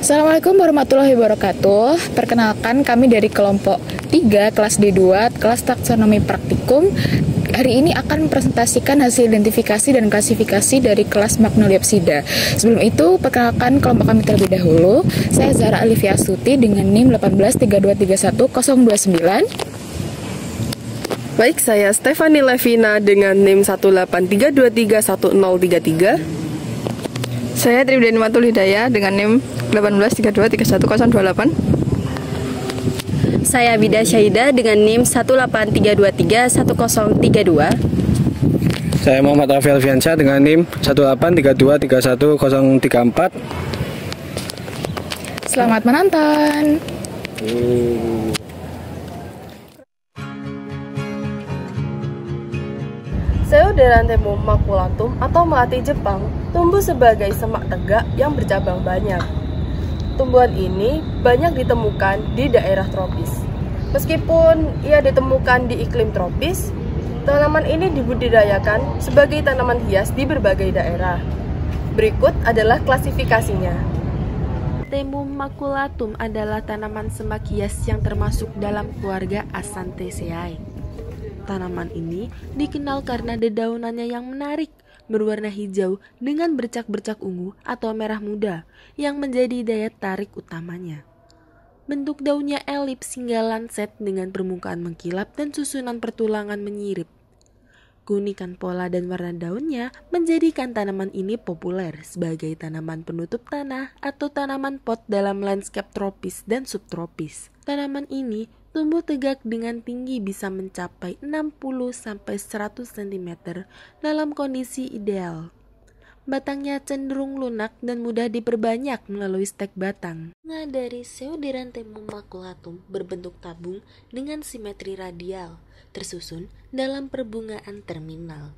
Assalamualaikum warahmatullahi wabarakatuh. Perkenalkan, kami dari kelompok 3 kelas D2 kelas taksonomi praktikum. Hari ini akan mempresentasikan hasil identifikasi dan klasifikasi dari kelas Magnoliopsida. Sebelum itu, perkenalkan kelompok kami terlebih dahulu. Saya Zahra Alifia Astuti dengan NIM 183231029. Baik, saya Stefani Levina dengan NIM 183231033. Saya Tribudani Matul Hidayah dengan NIM 183231028. Saya Bida Syahida dengan NIM 183231032. Saya Muhammad Rafi Alfiansyah dengan NIM 183231034. Selamat menonton. Pseuderanthemum maculatum atau melati Jepang tumbuh sebagai semak tegak yang bercabang banyak. Tumbuhan ini banyak ditemukan di daerah tropis. Meskipun ia ditemukan di iklim tropis, tanaman ini dibudidayakan sebagai tanaman hias di berbagai daerah. Berikut adalah klasifikasinya. Temum maculatum adalah tanaman semak hias yang termasuk dalam keluarga Acanthaceae. Tanaman ini dikenal karena dedaunannya yang menarik, berwarna hijau dengan bercak-bercak ungu atau merah muda yang menjadi daya tarik utamanya. Bentuk daunnya elips hingga lanset dengan permukaan mengkilap dan susunan pertulangan menyirip. Keunikan pola dan warna daunnya menjadikan tanaman ini populer sebagai tanaman penutup tanah atau tanaman pot dalam lanskap tropis dan subtropis. Tanaman ini tumbuh tegak dengan tinggi bisa mencapai 60-100 cm dalam kondisi ideal. Batangnya cenderung lunak dan mudah diperbanyak melalui stek batang. Bunga dari Pseuderanthemum maculatum berbentuk tabung dengan simetri radial, tersusun dalam perbungaan terminal.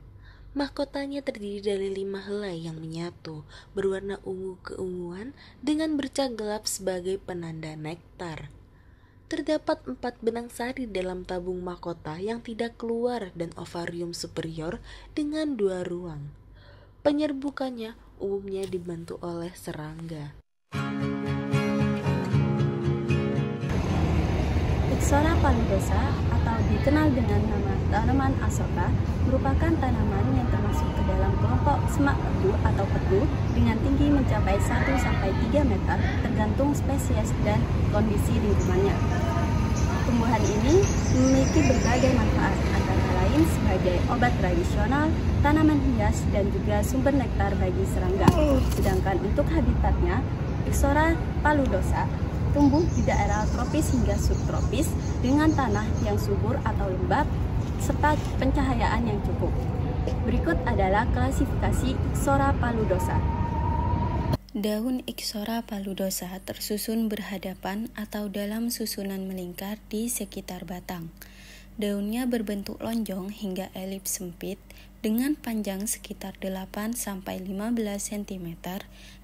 Mahkotanya terdiri dari 5 helai yang menyatu, berwarna ungu keunguan dengan bercak gelap sebagai penanda nektar. Terdapat 4 benang sari dalam tabung mahkota yang tidak keluar dan ovarium superior dengan 2 ruang. Penyerbukannya umumnya dibantu oleh serangga. Ixora paludosa atau dikenal dengan nama tanaman asoka merupakan tanaman yang termasuk ke dalam kelompok semak pedu atau pedu dengan tinggi mencapai 1-3 meter tergantung spesies dan kondisi lingkungannya. Tumbuhan ini memiliki berbagai manfaat antara lain sebagai obat tradisional, tanaman hias, dan juga sumber nektar bagi serangga. Sedangkan untuk habitatnya, Ixora paludosa tumbuh di daerah tropis hingga subtropis dengan tanah yang subur atau lembab serta pencahayaan yang cukup. Berikut adalah klasifikasi Ixora paludosa. Daun Ixora paludosa tersusun berhadapan atau dalam susunan melingkar di sekitar batang. Daunnya berbentuk lonjong hingga elips sempit dengan panjang sekitar 8-15 cm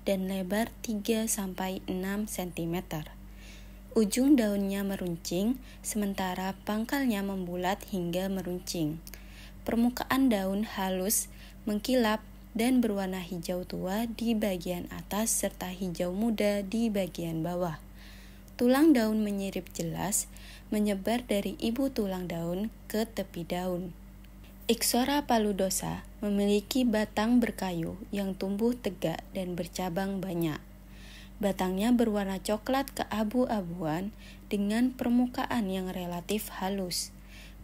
dan lebar 3-6 cm. Ujung daunnya meruncing, sementara pangkalnya membulat hingga meruncing. Permukaan daun halus, mengkilap, dan berwarna hijau tua di bagian atas serta hijau muda di bagian bawah. Tulang daun menyirip jelas, menyebar dari ibu tulang daun ke tepi daun. Ixora paludosa memiliki batang berkayu yang tumbuh tegak dan bercabang banyak. Batangnya berwarna coklat keabu-abuan dengan permukaan yang relatif halus.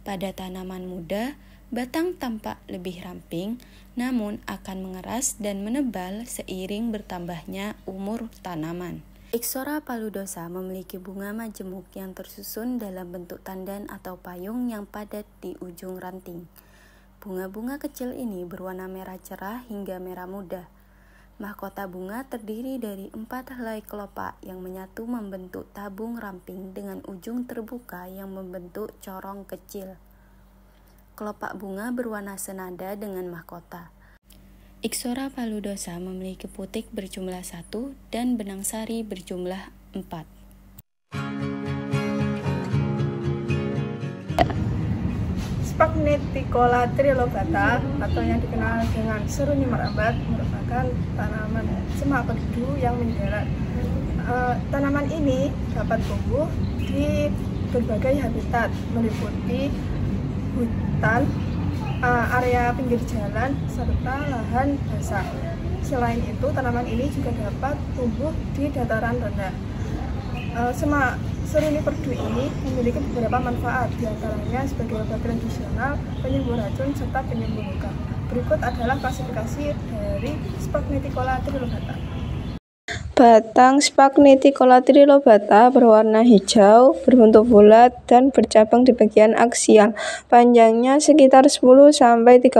Pada tanaman muda, batang tampak lebih ramping, namun akan mengeras dan menebal seiring bertambahnya umur tanaman. Ixora paludosa memiliki bunga majemuk yang tersusun dalam bentuk tandan atau payung yang padat di ujung ranting. Bunga-bunga kecil ini berwarna merah cerah hingga merah muda. Mahkota bunga terdiri dari 4 helai kelopak yang menyatu membentuk tabung ramping dengan ujung terbuka yang membentuk corong kecil. Kelopak bunga berwarna senada dengan mahkota. Ixora paludosa memiliki putik berjumlah 1 dan benang sari berjumlah 4. Sphagneticula trilobata atau yang dikenal dengan serunya merambat merupakan tanaman semak pedu yang menjalar Tanaman ini dapat tumbuh di berbagai habitat, meliputi hutan, area pinggir jalan, serta lahan basah. Selain itu, tanaman ini juga dapat tumbuh di dataran rendah. Semak seruni perdu ini memiliki beberapa manfaat, diantaranya sebagai obat tradisional, penyembuh racun, serta penyembuh luka. Berikut adalah klasifikasi dari Sphagneticola trilobata. Batang Sphagneticola trilobata berwarna hijau, berbentuk bulat, dan bercabang di bagian aksial. Panjangnya sekitar 10-30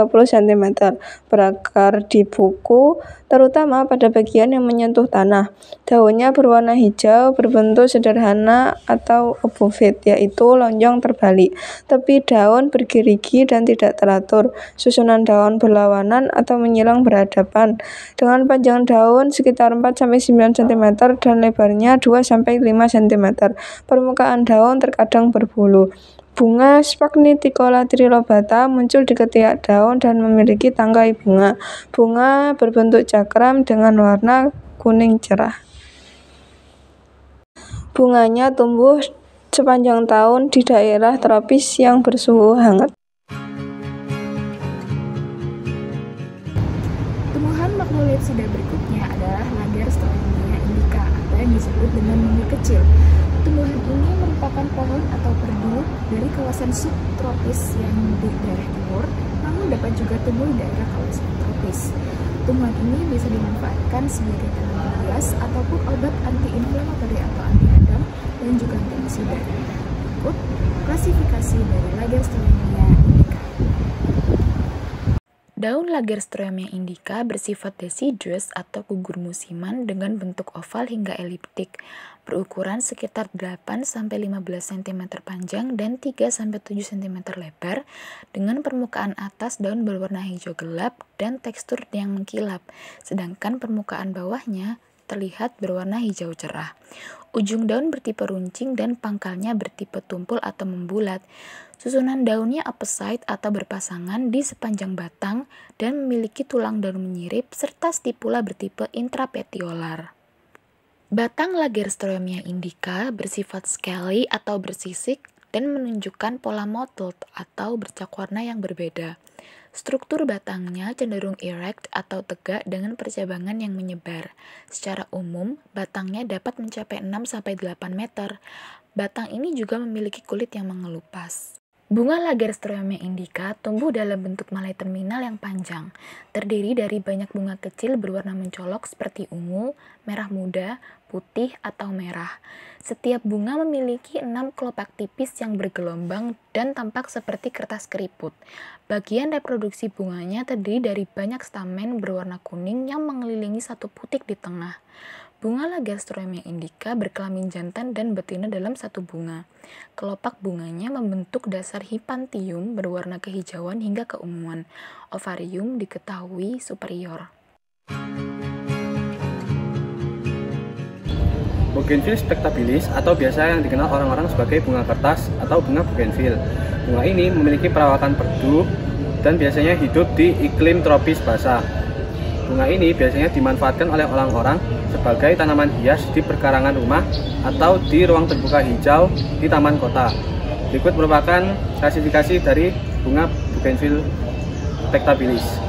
cm. Berakar di buku, terutama pada bagian yang menyentuh tanah. Daunnya berwarna hijau, berbentuk sederhana atau obovid, yaitu lonjong terbalik. Tepi daun bergerigi dan tidak teratur. Susunan daun berlawanan atau menyilang berhadapan. Dengan panjang daun sekitar 4-9 cm dan lebarnya 2-5 cm. Permukaan daun terkadang berbulu. Bunga Sphagneticola trilobata muncul di ketiak daun dan memiliki tangkai bunga. Bunga berbentuk cakram dengan warna kuning cerah. Bunganya tumbuh sepanjang tahun di daerah tropis yang bersuhu hangat. Tumbuhan Magnoliaceae berikutnya adalah Lagerstroemia indica atau yang disebut dengan mungil kecil. Tumbuhan ini merupakan pohon atau perdu dari kawasan subtropis yang di daerah timur, namun dapat juga tumbuh di daerah kawasan tropis. Tumbuhan ini bisa dimanfaatkan sebagai tanaman hias ataupun obat anti-inflamatori atau anti-radang dan juga antioksidan. Berikut klasifikasi dari Lagerstroemia indica. Daun Lagerstroemia indica bersifat deciduous atau gugur musiman dengan bentuk oval hingga eliptik, berukuran sekitar 8-15 cm panjang dan 3-7 cm lebar, dengan permukaan atas daun berwarna hijau gelap dan tekstur yang mengkilap, sedangkan permukaan bawahnya terlihat berwarna hijau cerah. Ujung daun bertipe runcing dan pangkalnya bertipe tumpul atau membulat. Susunan daunnya apposite atau berpasangan di sepanjang batang dan memiliki tulang daun menyirip serta stipula bertipe intrapetiolar. Batang Lagerstroemia indica bersifat scaly atau bersisik dan menunjukkan pola mottled atau bercak warna yang berbeda. Struktur batangnya cenderung erect atau tegak dengan percabangan yang menyebar. Secara umum, batangnya dapat mencapai 6-8 meter. Batang ini juga memiliki kulit yang mengelupas. Bunga Lagerstroemia indica tumbuh dalam bentuk malai terminal yang panjang, terdiri dari banyak bunga kecil berwarna mencolok seperti ungu, merah muda, putih, atau merah. Setiap bunga memiliki 6 kelopak tipis yang bergelombang dan tampak seperti kertas keriput. Bagian reproduksi bunganya terdiri dari banyak stamen berwarna kuning yang mengelilingi satu putik di tengah. Bunga Lagerstroemia indica berkelamin jantan dan betina dalam satu bunga. Kelopak bunganya membentuk dasar hipantium berwarna kehijauan hingga keunguan. Ovarium diketahui superior. Bougainville spectabilis atau biasa yang dikenal orang-orang sebagai bunga kertas atau bunga bougainville. Bunga ini memiliki perawakan perdu dan biasanya hidup di iklim tropis basah. Bunga ini biasanya dimanfaatkan oleh orang-orang sebagai tanaman hias di perkarangan rumah atau di ruang terbuka hijau di taman kota. Berikut merupakan klasifikasi dari bunga Bougainville spectabilis.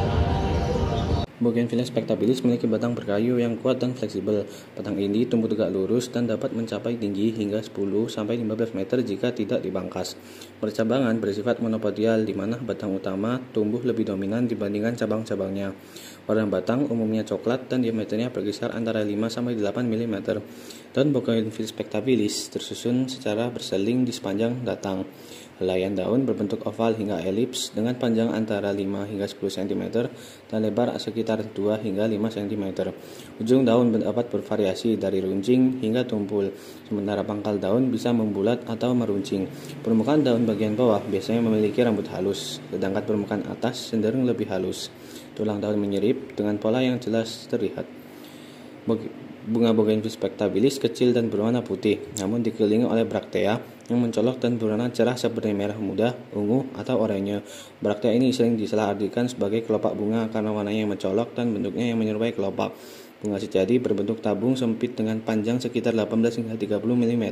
Bougainville spectabilis memiliki batang berkayu yang kuat dan fleksibel. Batang ini tumbuh tegak lurus dan dapat mencapai tinggi hingga 10-15 meter jika tidak dipangkas. Percabangan bersifat monopodial, di mana batang utama tumbuh lebih dominan dibandingkan cabang-cabangnya. Warna batang umumnya coklat dan diameternya berkisar antara 5-8 mm. Daun Bougainville spectabilis tersusun secara berseling di sepanjang batang. Helaian daun berbentuk oval hingga elips dengan panjang antara 5-10 cm dan lebar sekitar 2-5 cm. Ujung daun dapat bervariasi dari runcing hingga tumpul, sementara pangkal daun bisa membulat atau meruncing. Permukaan daun bagian bawah biasanya memiliki rambut halus, sedangkan permukaan atas cenderung lebih halus. Tulang daun menyirip dengan pola yang jelas terlihat. Bunga Bougainville spectabilis kecil dan berwarna putih, namun dikelilingi oleh braktea yang mencolok dan berwarna cerah seperti merah muda, ungu, atau oranye. Braktea ini sering disalahartikan sebagai kelopak bunga karena warnanya yang mencolok dan bentuknya yang menyerupai kelopak. Bunga sejati berbentuk tabung sempit dengan panjang sekitar 18 hingga 30 mm,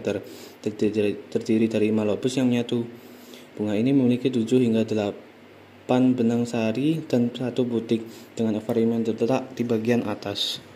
terdiri dari 5 lobus yang menyatu. Bunga ini memiliki 7 hingga 8 benang sari dan 1 butik dengan akvarium yang terletak di bagian atas.